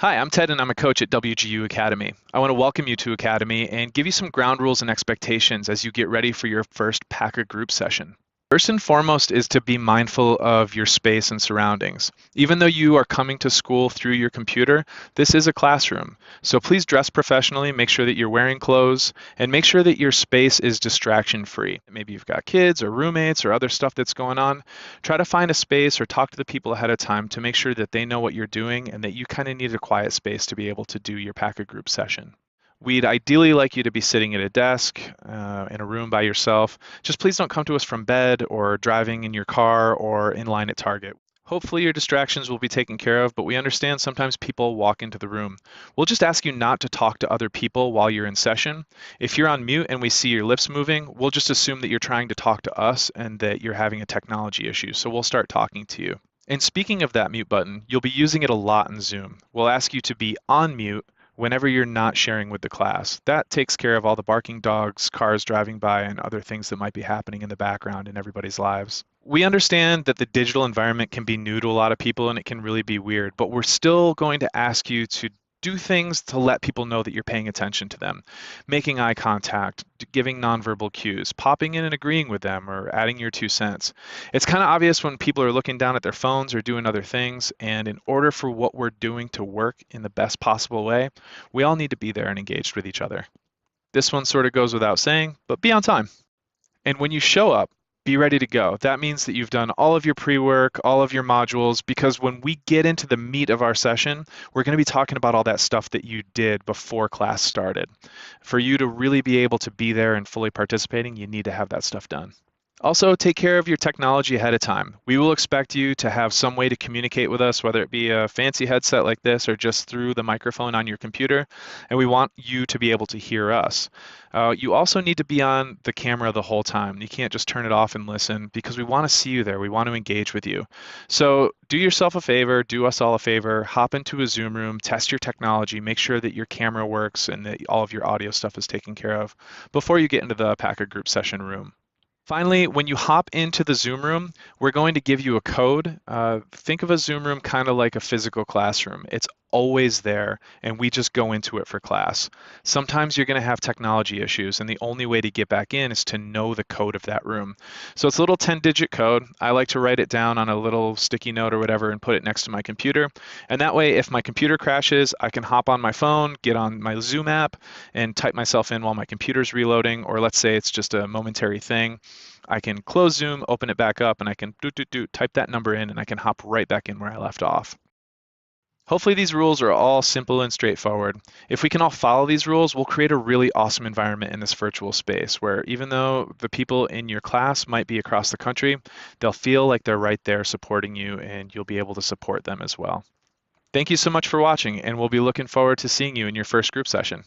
Hi, I'm Ted and I'm a coach at WGU Academy. I want to welcome you to Academy and give you some ground rules and expectations as you get ready for your first PACA group session. First and foremost is to be mindful of your space and surroundings. Even though you are coming to school through your computer, this is a classroom. So please dress professionally, make sure that you're wearing clothes, and make sure that your space is distraction free. Maybe you've got kids or roommates or other stuff that's going on. Try to find a space or talk to the people ahead of time to make sure that they know what you're doing and that you kind of need a quiet space to be able to do your PACA group session. We'd ideally like you to be sitting at a desk in a room by yourself. Just please don't come to us from bed or driving in your car or in line at Target. Hopefully your distractions will be taken care of, but we understand sometimes people walk into the room. We'll just ask you not to talk to other people while you're in session. If you're on mute and we see your lips moving, we'll just assume that you're trying to talk to us and that you're having a technology issue, so we'll start talking to you. And speaking of that mute button, you'll be using it a lot in Zoom. We'll ask you to be on mute whenever you're not sharing with the class. That takes care of all the barking dogs, cars driving by, and other things that might be happening in the background in everybody's lives. We understand that the digital environment can be new to a lot of people and it can really be weird, but we're still going to ask you to do things to let people know that you're paying attention to them. Making eye contact, giving nonverbal cues, popping in and agreeing with them, or adding your 2 cents. It's kind of obvious when people are looking down at their phones or doing other things, and in order for what we're doing to work in the best possible way, we all need to be there and engaged with each other. This one sort of goes without saying, but be on time. And when you show up, be ready to go. That means that you've done all of your pre-work, all of your modules, because when we get into the meat of our session, we're going to be talking about all that stuff that you did before class started. For you to really be able to be there and fully participating, you need to have that stuff done. Also, take care of your technology ahead of time. We will expect you to have some way to communicate with us, whether it be a fancy headset like this or just through the microphone on your computer, and we want you to be able to hear us. You also need to be on the camera the whole time. You can't just turn it off and listen because we want to see you there. We want to engage with you. So do yourself a favor, do us all a favor, hop into a Zoom room, test your technology, make sure that your camera works and that all of your audio stuff is taken care of before you get into the PACA group session room. Finally, when you hop into the Zoom room, we're going to give you a code. Think of a Zoom room kind of like a physical classroom. It's always there, and we just go into it for class. Sometimes you're going to have technology issues, and the only way to get back in is to know the code of that room. So it's a little 10-digit code. I like to write it down on a little sticky note or whatever and put it next to my computer. And that way, if my computer crashes, I can hop on my phone, get on my Zoom app, and type myself in while my computer's reloading, or let's say it's just a momentary thing. I can close Zoom, open it back up, and I can type that number in, and I can hop right back in where I left off. Hopefully these rules are all simple and straightforward. If we can all follow these rules, we'll create a really awesome environment in this virtual space where even though the people in your class might be across the country, they'll feel like they're right there supporting you and you'll be able to support them as well. Thank you so much for watching, and we'll be looking forward to seeing you in your first group session.